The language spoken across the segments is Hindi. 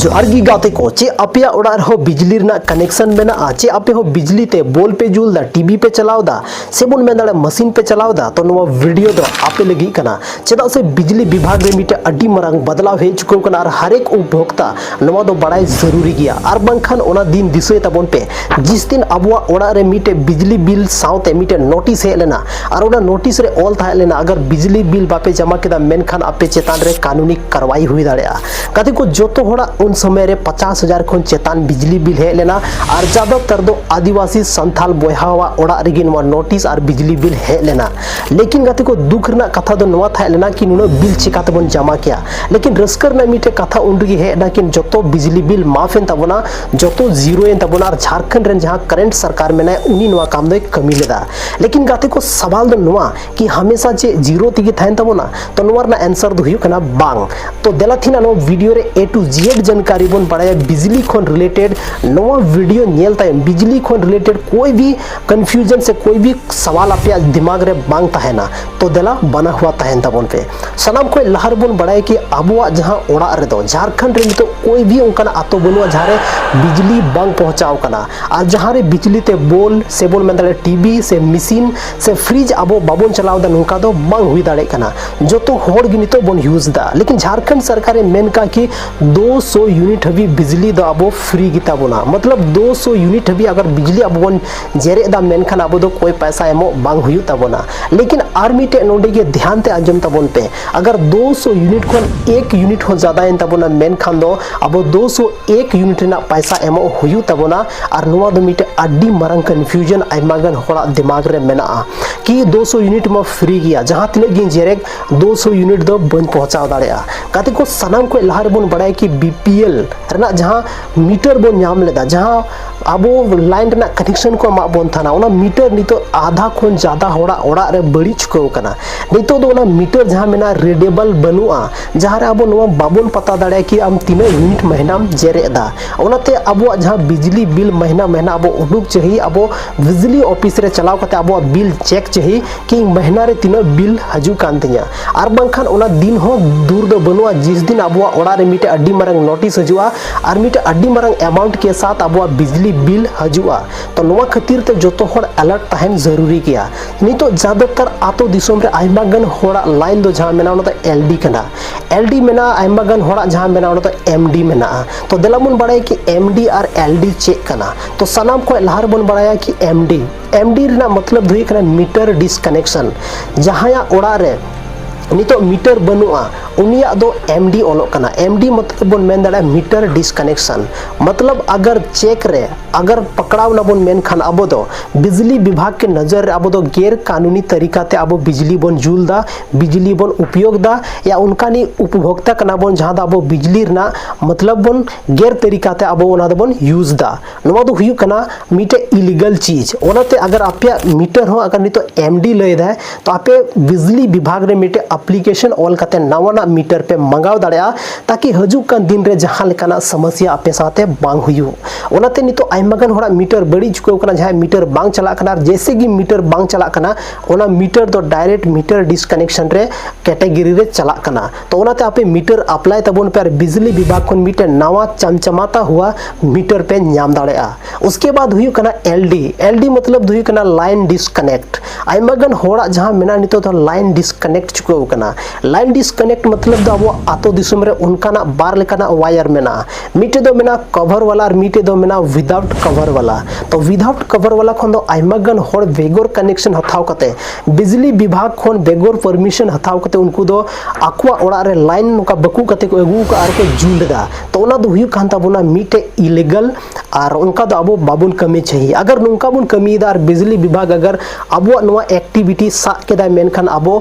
जोहार गी गाते को चे अपया ओड़ा रहो बिजली रना कनेक्शन मेना चे अपे हो बिजली ते बोल पे जुलदा टीवी पे चलावदा से बोन मेन दाड़े मशीन पे चलावदा तो नवा वीडियो दो आपे लगी कना चेदा से बिजली विभाग रे मिटे अड्डी मरांग बदलाव हे चुको कना और हर एक उपभोक्ता नवा दो बड़ाई जरूरी गया और बंखान ओना दिन दिसोय ताबोन पे जिस दिन अबवा ओड़ा रे मिटे बिजली बिल साउते मिटे नोटिस हे लेना और ओना नोटिस रे ऑल था लेना अगर बिजली बिल बापे जमा केदा मेनखान आपे चेतान रे कानूनी कार्रवाई हुई दाड़ेया कते को जोतो होड़ा उन समय रे 50,000 खन चेतान बिजली बिल हे लेना और ज्यादातर दो आदिवासी संथाल बोहावा ओड़ा रेगी नवा नोटिस और बिजली बिल हे लेना लेकिन गाते को दुख रना कथा दो नवा था लेना कि नुनो बिल चिकाते बन जमा किया लेकिन रस्कर ना मिटे कथा उन रगी हे ना कि जोतो बिजली बिल माफ एन तबना जोतो जीरो एन तबना और झारखंड रे जहां करंट सरकार में ना उनी नवा काम दो कमी लेदा लेकिन गाते को सवाल दो नवा कि हमेशा जे जीरो तिगी थाइन तबना तो नवा ना आंसर दो हुई कना बांग तो देला थिना नो वीडियो रे A to Z जानकारी बन बड़ाया बिजली खन रिलेटेड नवा वीडियो नेल तायम बिजली खन रिलेटेड कोई भी कंफ्यूजन से कोई भी सवाल आपया दिमाग रे बांग ताहेना तो देला बना हुआ ताहेन तबन पे सनाम कोई लहर बन बड़ाया कि अबुआ जहां ओड़ा रे दो झारखंड रे तो कोई भी उनका आतो बनुआ जहां बिजली बांग पहुंचाव कना और जहां रे बिजली ते बोल से बोल में टीवी से मशीन से फ्रिज अबो बाबन चलाव दा नुका दो बांग हुई दाड़े कना जो तो होड़ गिनितो बन यूज दा लेकिन झारखंड सरकार मेन का कि 200 यूनिट हबी बिजली दो अब फ्री गिता बोना मतलब 200 यूनिट हबी अगर बिजली अब बन जेरे दा मेनखान अब दो कोई पैसा एमो बांग हुई तबना लेकिन आर्मी टे नोडे के ध्यान ते आजम तबन पे अगर 200 यूनिट खन 1 यूनिट हो ज्यादा एन तबना मेनखान दो अब 201 यूनिट ना पैसा एमो हुई तबना और नवा दो मिटे अड्डी मरंग कंफ्यूजन आइमागन होड़ा दिमाग रे मेना कि 200 यूनिट में फ्री गया जहां तिने गिन जेरे 200 यूनिट दो बन पहुंचाव दाड़ेया काते को सनाम को लहर बन बड़ाय कि बीपीएल रना जहां मीटर बन नाम लेदा जहां अब लाइन रना कनेक्शन को मा बन थाना ओना मीटर नितो आधा खन ज्यादा होड़ा ओड़ा रे बड़ी चुको कना नितो दो ओना मीटर जहां मेना रीडेबल बनुआ जहां रे अब नवा बाबन पता दाड़े कि हम 3 यूनिट महीना जेरे दा ओनाते अब जहां बिजली बिल महीना महीना अब उडुक चाहिए अब बिजली ऑफिस रे चलाव कते अब बिल चेक चाहिए कि महीना रे 3 बिल हजू कान तिया और बंखान ओना दिन हो दूर दो बनुआ जिस दिन अब ओड़ा रे मिटे अड्डी मरंग नोटिस हजुआ और मिटे अड्डी मरंग अमाउंट के साथ अब बिजली बिल हजुआ तो नवा खातिर ते जोतो होड़ अलर्ट ताहेन जरूरी किया नितो ज्यादातर आतो दिसोम रे आइमागन होड़ा लाइन दो जहां मेना ओना एलडी कना एलडी मेना आइमागन होड़ा जहां मेना ओना एमडी मेना तो देलामुन बड़ाय कि एमडी और एलडी चेक कना तो सनाम को लहर बन बड़ाया कि एमडी रे मतलब दुई कना मीटर डिस्कनेक्शन जहां या ओड़ा रे नितो मीटर बनुआ उनिया दो एमडी ओलो कना एमडी मतलब बन मेन दाड़ा मीटर डिस्कनेक्शन मतलब अगर चेक रे अगर पकड़ाव ना बन मेन खान अब दो बिजली विभाग के नजर अब दो गैर कानूनी तरीका ते अब बिजली बन जुल दा बिजली बन उपयोग दा या उनका नी उपभोक्ता कना बन जहां दा अब बिजली ना मतलब बन गैर तरीका ते अब ओना दो बन यूज दा नवा दो हुयु कना मीटे इलीगल चीज ओनाते अगर आपया मीटर हो अगर नितो एमडी लय दा तो आपे बिजली विभाग रे मीटे एप्लीकेशन ऑल कते नवाना मीटर पे मंगाव दाड़या ताकि हजुक कान दिन रे जहां लेकाना समस्या आपे साथे बांग हुयु ओनाते नितो आइमागन होड़ा मीटर बड़ी चुको कना जहां मीटर बांग चला कना जैसे कि मीटर बांग चला कना ओना मीटर तो डायरेक्ट मीटर डिस्कनेक्शन रे कैटेगरी रे चला कना तो ओनाते आपे मीटर अप्लाई तबन पर बिजली विभाग कोन मीटर नवा चमचमाता हुआ मीटर पे नाम दाड़या उसके बाद हुयु कना एलडी मतलब हुयु कना लाइन डिस्कनेक्ट आइमागन होड़ा जहां मेना नितो तो लाइन डिस्कनेक्ट चुको कना लाइन डिस्कनेक्ट मतलब दो अब आतो दिसुम रे उनकाना बार लेकाना वायर मेना मीटे दो मेना कवर वाला और मीटे दो मेना विदाउट कवर वाला तो विदाउट कवर वाला खन दो आइमागन होड़ बेगोर कनेक्शन हथाव कते बिजली विभाग खन बेगोर परमिशन हथाव कते उनको दो आकुआ ओड़ा रे लाइन नुका बकु कते को अगु का आर को जुल दा तो ओना दो हुयु कांता बुना मीटे इलीगल और उनका दो अब बाबुन कमी चाहिए अगर नुका बुन कमी दार बिजली विभाग अगर अब नवा एक्टिविटी सा केदा मेनखान अब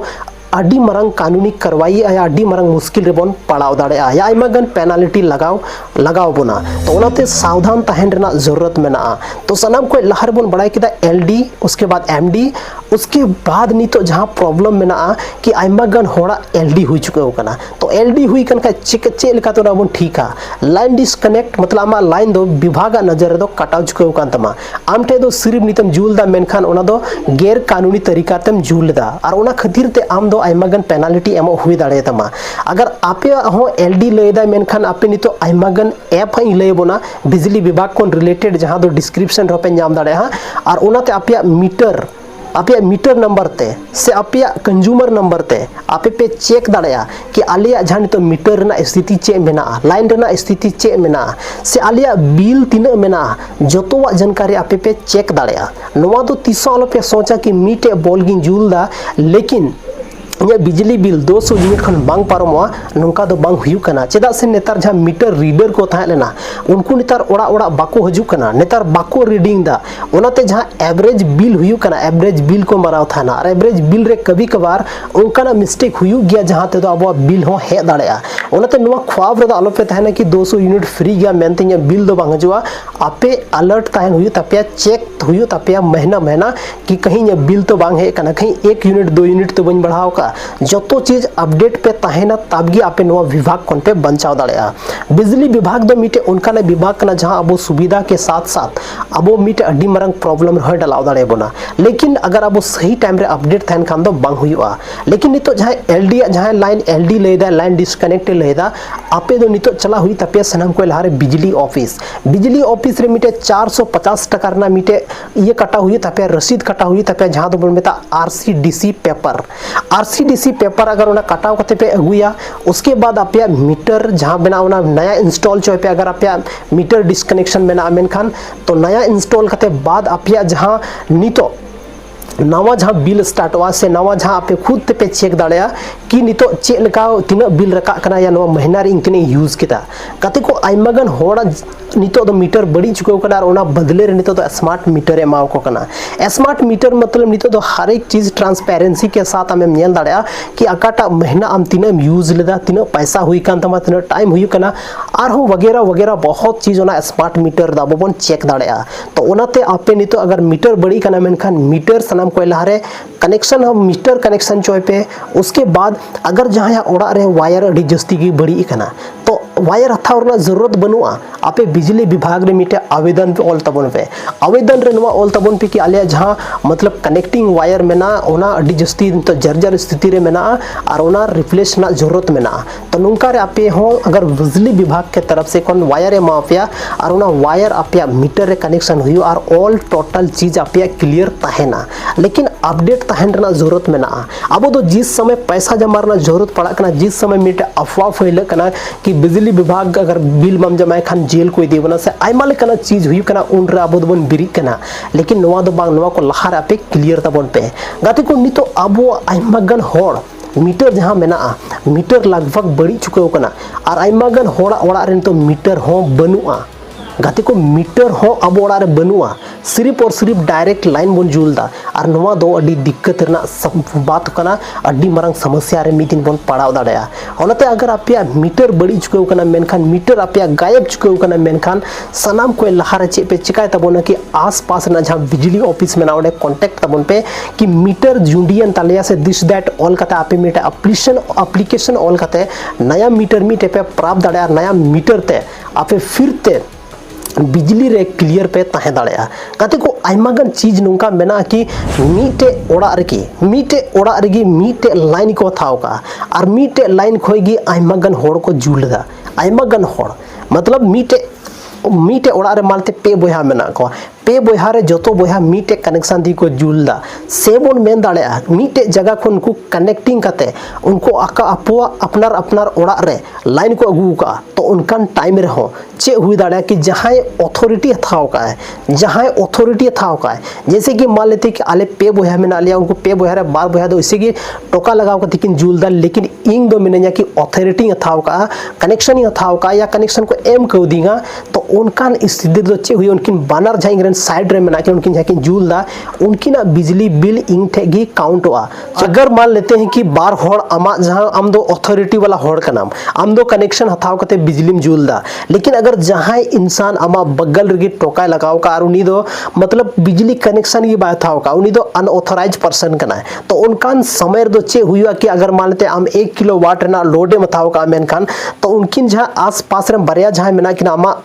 अड्डी मरंग कानूनी कार्रवाई या अड्डी मरंग मुश्किल रेबन पड़ाव दाड़े या आइमागन पेनाल्टी लगाव बोना तो ओनाते सावधान तहन रेना जरूरत मेना तो सनाम को लहर बन बड़ाई किदा एलडी उसके बाद एमडी उसके बाद नितो जहां प्रॉब्लम मेना कि आइमागन होड़ा एलडी हुई चुके कना तो एलडी हुई कन का चे लेका तो राबन ठीका लाइन डिस्कनेक्ट मतलब आमा लाइन दो विभाग नजर दो कटाव चुके कान तमा आमटे दो सिर्फ नितम जुल दा मेनखान ओना दो गैर कानूनी तरीका तम जुल दा और ओना खातिर ते आम दो आयमागन पेनाल्टी एमो हुई दाड़े तमा अगर आपे हो एलडी लैदा मेनखान आपे नितो आयमागन ऐप हई लय बोना बिजली विभाग को रिलेटेड जहां दो डिस्क्रिप्शन रे पे नाम दाड़े हा और ओनाते आपे मीटर नंबर ते से आपे कंज्यूमर नंबर ते आपे पे चेक दाड़ेया कि आलिया जहां नितो मीटर रेना स्थिति चे मेना लाइन रेना स्थिति चे मेना से आलिया बिल तिना मेना जतोवा जानकारी आपे पे चेक दाड़ेया नोवा दो तीसो आलो पे सोचा कि मीटे बॉल गिन जुलदा लेकिन ये बिजली बिल 200 यूनिट खन बांग पारमोआ नोंका दो बांग हुयु कना चेदा से नेतार जहां मीटर रीडर को थाहे लेना उनको नेतार ओड़ा ओड़ा बाको हजू कना नेतार बाको रीडिंग दा ओनाते जहां एवरेज बिल हुयु कना एवरेज बिल को माराव थाना और एवरेज बिल रे कभी कभार उनका ना मिस्टेक हुयु गया जहां ते दो अब बिल हो हे दाड़ेया ओनाते नोवा ख्वाब रे आलो पे थाहे कि 200 यूनिट फ्री गया मेनते ये बिल दो बांग हजुआ आपे अलर्ट ताहेन हुयु तपिया चेक हुयु तपिया महीना कि कहीं ये बिल तो बांग हे कना कहीं 1 यूनिट 2 यूनिट तो बन बढ़ाव का जो चीज अपडेट पे ताहेना तबगी आपे नवा विभाग कोन पे बंचाव दाड़ेया बिजली विभाग दो मीटे उनका ना विभाग कना जहां अब सुविधा के साथ साथ अब मीटे अड्डी मरंग प्रॉब्लम रह डलाव दाड़े बोना लेकिन अगर अब सही टाइम रे अपडेट थान खान दो बांग हुआ लेकिन नितो जहां एलडी जहां लाइन एलडी लेदा लाइन डिस्कनेक्ट लेदा आपे दो नितो चला हुई तपे सनम को लहारे बिजली ऑफिस रे मीटे 450 टका ना मीटे ये कटा हुई तपे रसीद कटा हुई तपे जहां दो मेता आरसीडीसी पेपर अगर उन्हें कटाव करते पे अगुया उसके बाद आप मीटर जहां बना उना नया इंस्टॉल चो पे अगर आप मीटर डिस्कनेक्शन में मेनखान तो नया इंस्टॉल करते बाद आप जहां नितो नवा जहां बिल स्टार्ट हुआ से नवा जहां आप खुद पे चेक दाड़ेया कि नितो चे लका तीना बिल रका कना या नवा महीना रे इंतने यूज किता कते को आइमागन होड़ा नितो दो मीटर बड़ी चुके कना और ओना बदले रे नितो दो स्मार्ट मीटर एमाव को कना स्मार्ट मीटर मतलब नितो दो हर एक चीज ट्रांसपेरेंसी के साथ हमें नेल दाड़ेया कि अकाटा महीना आम तीना यूज लेदा तीना पैसा हुई कान तमा तीना टाइम हुई कना और हो वगैरह बहुत चीज ओना स्मार्ट मीटर दा बोन चेक दाड़ेया तो ओनाते आपे नितो अगर मीटर बड़ी कना मेनखान मीटर सनाम को लहारे कनेक्शन हम मीटर कनेक्शन चोय पे उसके बाद अगर जहां ओड़ा रे वायर अड़ी जस्ती की बड़ी कना तो वायर हथाव ना जरूरत बनुआ आपे बिजली विभाग रे मीटे आवेदन पे ऑल तबन पे आवेदन रे नवा ऑल तबन पे कि आले जहां मतलब कनेक्टिंग वायर में ना ओना अड़ी जस्ती तो जर्जर स्थिति रे में ना और ओना रिप्लेस ना जरूरत में ना तो नुंका रे आपे हो अगर बिजली विभाग के तरफ से कोन वायर माफिया और ओना वायर आपे मीटर रे कनेक्शन हुई और ऑल टोटल चीज आपे क्लियर ताहेना लेकिन अपडेट ताहेन ना जरूरत में ना अब तो जिस समय पैसा जमा करना जरूरत पड़ा कना जिस समय मीटे अफवाह फैले कना कि बिजली विभाग अगर बिल मम जमाए खान जेल को दे बना से आइमा लेकना चीज हुई कना उन रे अब बन बिरी कना लेकिन नवा दो बांग नवा को लहार आपे क्लियर तबन पे गाते को नितो अब आइमागन होड़ मीटर जहां मेना मीटर लगभग बड़ी चुके कना और आइमागन होड़ा ओड़ा रेन तो मीटर हो बनुआ गाते को मीटर हो अब ओड़ा रे बनुआ सिर्फ और सिर्फ डायरेक्ट लाइन बन जुलदा और नवा दो अड्डी दिक्कत रना बात कना अड्डी मरंग समस्या रे मीदिन बन पड़ाव दाड़या ओनाते अगर आपया मीटर बड़ी चुके कना मेनखान मीटर आपया गायब चुके कना मेनखान सनाम को लहारे चे पे चिकाय तबोना कि आसपास ना जहां बिजली ऑफिस में ना ओडे कांटेक्ट तबन पे कि मीटर जुंडियन तालिया से दिस दैट ऑल कता आपे मीटर एप्लीकेशन ऑल कते नया मीटर मीटे पे प्राप्त दाड़या नया मीटर ते आपे फिरते बिजली रे क्लियर पे ताहे दाड़ेया कते को आइमागन चीज नुंका मेना कि मीटे ओड़ा रेगी मीटे लाइन को थाव का और मीटे लाइन खोईगी आइमागन होड़ को जुलदा आइमागन होड़ मतलब मीटे ओड़ा रे मालते पे बोया मेना को पे बोया रे जोतो बोया मीटे कनेक्शन दी को जुलदा सेबोन मेन दाड़ेया मीटे जगह को उनको कनेक्टिंग करते उनको आका अपुआ अपनार ओड़ा रे लाइन को अगू का तो उनकान टाइम रे हो चे हुई दाड़ेया कि जहां अथॉरिटी थाव का है जैसे कि मान लेते कि आले पे बोया में ना लिया उनको पे बोया रे बार बोया दो इसे कि टोका लगाव का लेकिन जुलदा लेकिन इंग दो मिने कि अथॉरिटी थाव का कनेक्शन थाव का या कनेक्शन को एम को दीगा तो उनकान स्थिति दो चे हुई उनकिन बानर जाएंगे साइड रे में उनकी जहां जुलदा उनकी ना बिजली बिल इंग ठेगी काउंट हुआ अगर मान लेते हैं कि बार होड़ अमा जहां आम दो अथॉरिटी वाला होड़ का नाम आम दो कनेक्शन हथाव करते बिजली में जुलदा लेकिन अगर जहां इंसान अमा बगल रे टोका लगाव का और उनी दो मतलब बिजली कनेक्शन की बात थाव का उनी दो अनऑथराइज पर्सन कना है तो उनकान समय दो चे हुआ कि अगर मान लेते हम 1 किलोवाट ना लोडे मथाव का मेनखान तो उनकिन जहां आस पास रे बरिया जहां मेना कि अमा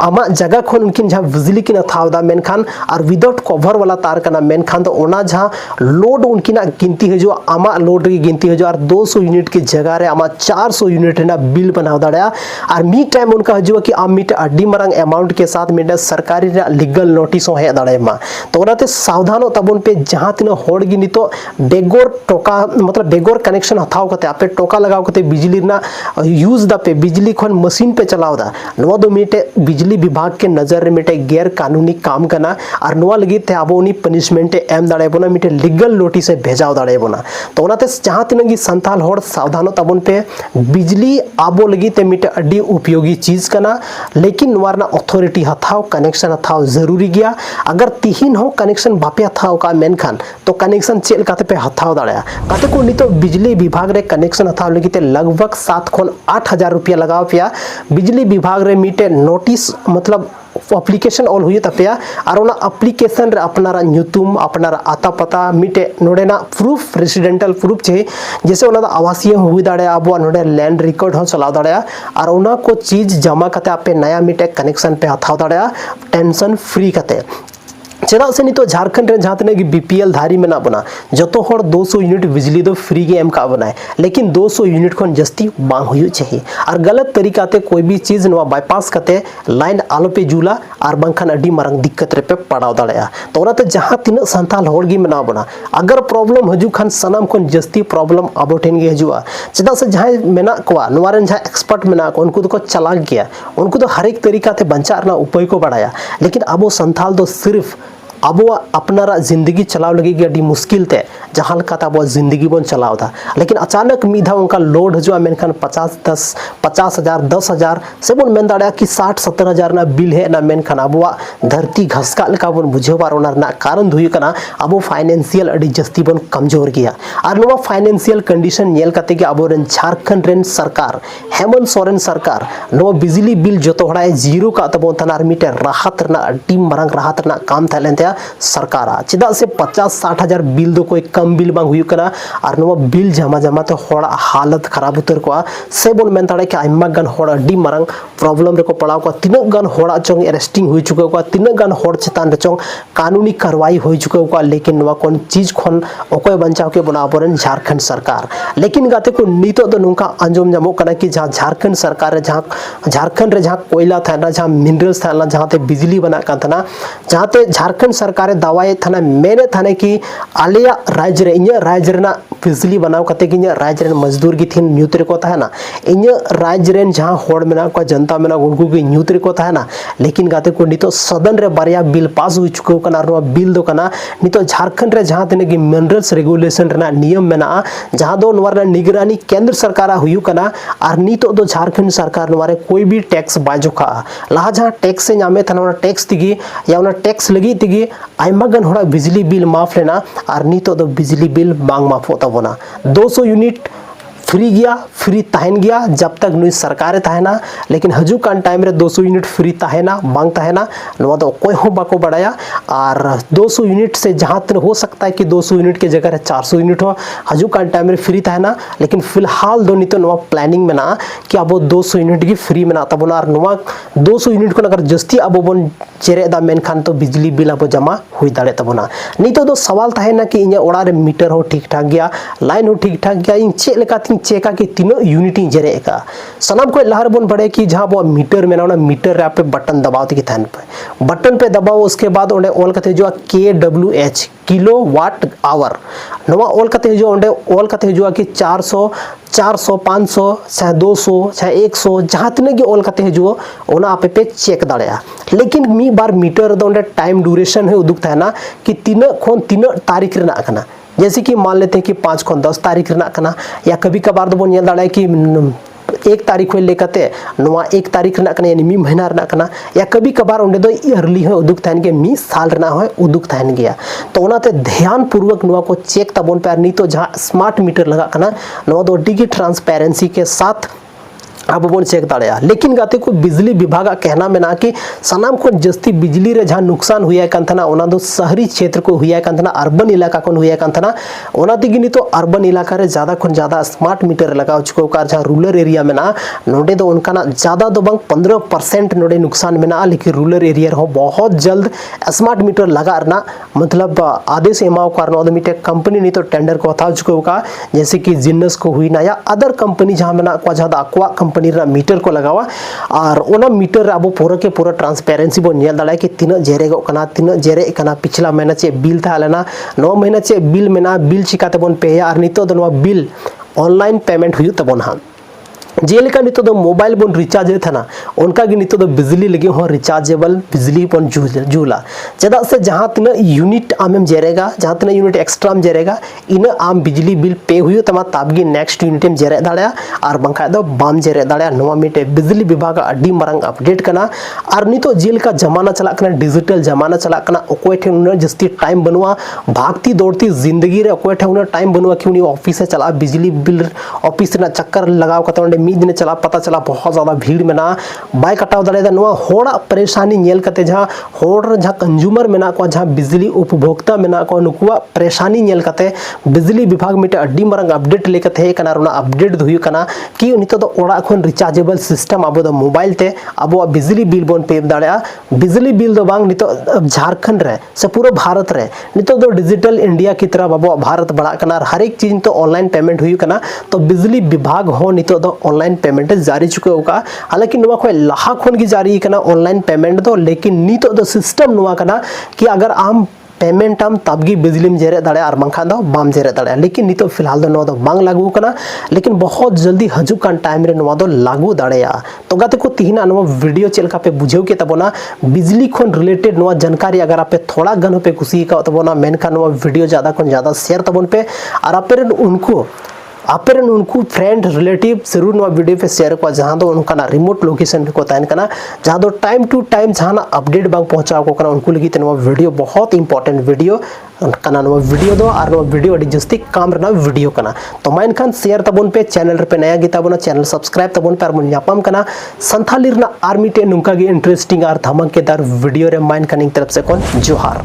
आमा जगह खन उनकिन जहाँ बिजली की हथावदा मेनखान और विदाउट कवर वाला तार कना मेनखान तो ओना जहाँ लोड उनकिना गिनती है जो आमा लोड की गिनती है जो और 200 यूनिट की जगह रे आमा 400 यूनिट ना बिल बनाव दाड़ा और मी टाइम उनका हजू कि आम मिट अड्डी मरंग अमाउंट के साथ मिट सरकारी लीगल नोटिस हे दाड़े मा तो ओनाते सावधान तबन पे जहाँ तीन होड़ गी नितो बेगोर टोका मतलब बेगोर कनेक्शन हथाव कते आपे टोका लगाव कते बिजली ना यूज दा पे बिजली खन मशीन पे चलाव दा नवा दो मिटे बिजली विभाग के नजर रे मिटे गैर कानूनी काम करना और नवा लगी ते अब उनी पनिशमेंट एम दाड़े बोना मिटे लीगल नोटिस भेजाव दाड़े बोना तो ओनाते जहाँ तीन संताल होड़ सावधान तबन पे बिजली आबो लगी ते मिटे अड्डी उपयोगी चीज करना लेकिन नवारना अथॉरिटी हथाव कनेक्शन हथाव जरूरी गया अगर तिहिन हो कनेक्शन बापे हथाव का मेनखान तो कनेक्शन चेल काते पे हथाव दाड़ा काते को नितो बिजली विभाग रे कनेक्शन हथाव लगी ते लगभग 7 खन 8,000 रुपया लगाव पिया बिजली विभाग रे मिटे नोटिस मतलब एप्लीकेशन ऑल हुई तपया और उना एप्लीकेशन रे अपनारा न्यूतुम अपनारा आता पता मिटे नोडेना प्रूफ रेसिडेंटल प्रूफ चाहिए जैसे उना आवासीय हुई दाड़े अब नोडे लैंड रिकॉर्ड हो चलाव दाड़े और उना को चीज जमा करते आपे नया मिटे कनेक्शन पे हथाव दाड़े टेंशन फ्री करते चेदा से नितो झारखंड रे जहाँ तने कि बीपीएल धारी में ना बना जतो हर 200 यूनिट बिजली दो फ्री के एम का बनाए लेकिन 200 यूनिट खन जस्ती बांग हुई चाहिए और गलत तरीका ते कोई भी चीज नवा बाईपास करते लाइन आलो पे जुला और बंखन अड्डी मारंग दिक्कत रे पे पड़ाव दाड़या तो ओनाते जहाँ तीन संताल होड़गी में ना बना अगर प्रॉब्लम हजू खान सनम खन जस्ती प्रॉब्लम अब ठेन गे हजुआ चेदा से जहाँ मेना कोआ नवारन जहाँ एक्सपर्ट मेना को उनको तो चला गया उनको तो हर एक तरीका ते बंचारना उपाय को बढ़ाया लेकिन अब संताल तो सिर्फ अब अपनारा जिंदगी चलाव लगी अड़ी मुश्किल ते जहाँ अब जिंदगी बन चलाव था लेकिन अचानक मीधा उनका लोड हजूआ मेनखान 50,000 10,000 से बन मेन दाड़ा कि 60-70,000 ना बिल है ना मेनखान अब धरती घसका लेका बन बुझे बार ना कारण हुई कना अब फाइनेंशियल अड़ी जस्ती बन कमजोर गया और नवा फाइनेंशियल कंडीशन नेल कते कि अब झारखंड रेन सरकार हेमंत सोरेन सरकार नवा बिजली बिल जो हड़ा जीरो का तब थाना मिटे राहत ना अड्डी मारंग राहत ना काम थालेन सरकार चेदा से 50-60,000 बिल दो कोई कम बिल बांग हुई कना और नवा बिल जमा जमा तो होड़ा हालत खराब उतर को से बोल मेन ताड़े कि आइमा गन होड़ा अड्डी मारंग प्रॉब्लम रे को पड़ाव को तिनक गन होड़ा चोंग अरेस्टिंग हुई चुके को तिनक गन होड़ चेतान रे चोंग कानूनी कार्रवाई हुई चुके को लेकिन नवा कोन चीज खन ओकोय बंचाव के बना बोरन झारखंड सरकार लेकिन गाते को नीतो दो नुका अंजम जमो कना कि जहां झारखंड सरकार रे जहां झारखंड रे जहां कोयला थाना जहां मिनरल्स थाना जहां ते बिजली बना का थाना जहां ते झारखंड सरकार दावाए थाना मेने थाने की आलिया राज्य रे इन्या राज्य रेना बिजली बनाव कते कि इन्या राज्य रे मजदूर की थीन न्यूत रे को थाना इन्या राज्य रेन जहां होड़ मेना को जनता मेना उनको की न्यूत रे को थाना लेकिन गाते को नितो सदन रे बारिया बिल पास हुई चुके कना रो बिल दो कना नितो झारखंड रे जहां तने की मिनरल्स रेगुलेशन रेना नियम मेना जहां दो नवार निगरानी केंद्र सरकार हुई कना और नितो दो झारखंड सरकार नवारे कोई भी टैक्स बाजुका लहा जहां टैक्स से नामे थाना टैक्स तिगी या उना टैक्स लगी तिगी आइमा गन होड़ा बिजली बिल माफ लेना और नितो दो बिजली बिल बांग माफ होता बोना 200 यूनिट फ्री गया फ्री तहन गया जब तक नुई सरकारे तहना लेकिन हजू कान टाइम रे 200 यूनिट फ्री तहना बांग तहना नवा दो कोई हो बाको बढ़ाया और 200 यूनिट से जहाँ तक हो सकता है कि 200 यूनिट के जगह 400 यूनिट हो हजू कान टाइम रे फ्री तहना लेकिन फिलहाल दो नितो नवा प्लानिंग में ना कि अब 200 यूनिट की फ्री में आता बोना और नवा 200 यूनिट को अगर जस्ती अब बन चेरे दा मेन खान तो बिजली बिल अब जमा हुई दाड़े तबना नितो दो सवाल तहना कि इन्या ओड़ा रे मीटर हो ठीक ठाक गया लाइन हो ठीक ठाक गया इन चे लेका चेका कि तीनों यूनिटी जरे का सनम को लहर बन पड़े कि जहां वो मीटर में ना मीटर रे पे बटन दबाओ ती थान पे बटन पे दबाओ उसके बाद ओंडे ऑल कते जो KWH किलो वाट आवर नवा ऑल कते जो ओंडे ऑल कते जो कि 400 500 चाहे 200 चाहे 100 जहां तने की ऑल कते जो ओना आपे पे चेक दाड़या लेकिन मी बार मीटर दो ओंडे टाइम ड्यूरेशन है उदुक था ना कि 3 तारीख रे ना कना जैसे कि मान लेते हैं कि 5 खन 10 तारीख रेना कना या कभी कभार दो बन दाड़ा कि 1 तारीख हुई लेकते नवा 1 तारीख रेना कना यानी मी महीना रेना कना या कभी कभार उन्हें दो अर्ली है उदुक थान के मी साल रेना है उदुक थान गया तो ओनाते ध्यान पूर्वक नवा को चेक तबन पे नहीं तो जहां स्मार्ट मीटर लगा कना नवा दो डिगी ट्रांसपेरेंसी के साथ अब बन चेक दाड़ा लेकिन गाते को बिजली विभाग कहना मेना कि सनाम को जस्ती बिजली रे जहां नुकसान हुआ कान ओना दो शहरी क्षेत्र को हुआ कान अर्बन इलाका को हुआ कान ओना तेगी नितो अर्बन इलाका रे ज्यादा खन ज्यादा स्मार्ट मीटर लगाव चुको कार जहां रूरल एरिया मेना नोडे दो उनका ज्यादा दो बंग 15% नोडे नुकसान मेना लेकिन रूरल एरिया हो बहुत जल्द स्मार्ट मीटर लगा रना मतलब आदेश एमाव कार मिटे कंपनी नितो टेंडर को हताव चुको का जैसे कि जिन्नस को हुई ना या अदर कंपनी जहां मेना को जहां आक्वा कंपनी मीटर को लगावा और ओना मीटर अब पूरा के पूरा ट्रांसपेरेंसी बो नेल दाड़ा कि तीना जेरेगो कना तीना जेरे कना पिछला महीना चे बिल था लेना 9 महीना चे बिल मेना बिल चिकाते बन पे और नितो दो नवा बिल ऑनलाइन पेमेंट हुई तबन हा जेलेका नितो दो मोबाइल बन रिचार्ज था उनका गी नितो दो बिजली लगे हो रिचार्जेबल बिजली बन जूला चेदा से जहां तीना यूनिट आमेम जेरेगा जहां तीना यूनिट एक्स्ट्रा में जेरेगा इना आम बिजली बिल पे हुई तमा ताबगी नेक्स्ट यूनिट में जेरे दाड़ा और बंखा दो बाम जेरे दाड़ा नवा मिटे बिजली विभाग अड्डी मारंग अपडेट कना और नितो जेलेका जमाना चला कना डिजिटल जमाना चला कना ओकोय ठे उन जस्ती टाइम बनवा भागती दौड़ती जिंदगी रे ओकोय ठे उन टाइम बनवा कि उनी ऑफिस से चला बिजली बिल ऑफिस ना चक्कर लगाव कते दिन चला पता चला बहुत ज्यादा भीड़ में ना बाय कटाव दाड़ा नवा होड़ा परेशानी नेल कते जहां होड़ जहां कंज्यूमर मेना को जहां बिजली उपभोक्ता मेना को नुकुआ परेशानी नेल कते बिजली विभाग मिटे अड्डी मारंग अपडेट लेकते हे कना रोना अपडेट हुई कना कि नितो दो ओड़ा खन रिचार्जेबल सिस्टम अब दो मोबाइल ते अब बिजली बिल बन पे दाड़ा बिजली बिल दो बांग नितो झारखंड रे से पूरा भारत रे नितो दो डिजिटल इंडिया की तरफ अब भारत बढ़ा कना हर एक चीज तो ऑनलाइन पेमेंट हुई कना तो बिजली विभाग हो नितो दो ऑनलाइन पेमेंट जारी चुके होगा हालांकि नुआ को लाहा खन की जारी कना ऑनलाइन पेमेंट दो लेकिन नितो दो सिस्टम नुआ कना कि अगर आम पेमेंट आम तबगी बिजली में जेरे दाड़ा और बंखा दो बाम जेरे दाड़ा लेकिन नितो फिलहाल दो दो बांग लागू कना लेकिन बहुत जल्दी हजुक कान टाइम रे नुआ दो लागू दाड़ा तो गाते को तिहिना नुआ वीडियो चलका पे बुझेव के तबोना बिजली खन रिलेटेड नुआ जानकारी अगर आपे थोड़ा गन पे खुशी का तबोना मेनका नुआ वीडियो ज्यादा खन ज्यादा शेयर तबन पे और आपे उनको फ्रेंड रिलेटिव जरूर नवा वीडियो पे शेयर को जहां दो उनका ना रिमोट लोकेशन को ताइन कना जहां दो टाइम टू टाइम जहां ना अपडेट बांग पहुंचाओ को कना उनको लगी तनवा वीडियो बहुत इंपॉर्टेंट वीडियो कना नवा वीडियो दो और नवा वीडियो अडी जस्ती काम रना वीडियो कना तो माइन खान शेयर तबन पे चैनल पे नया गीता बना चैनल सब्सक्राइब तबन पे मन यापम कना संथाली रना आर्मी टे नुका गे इंटरेस्टिंग और धमाकेदार वीडियो रे माइन खान तरफ से कोन जोहार।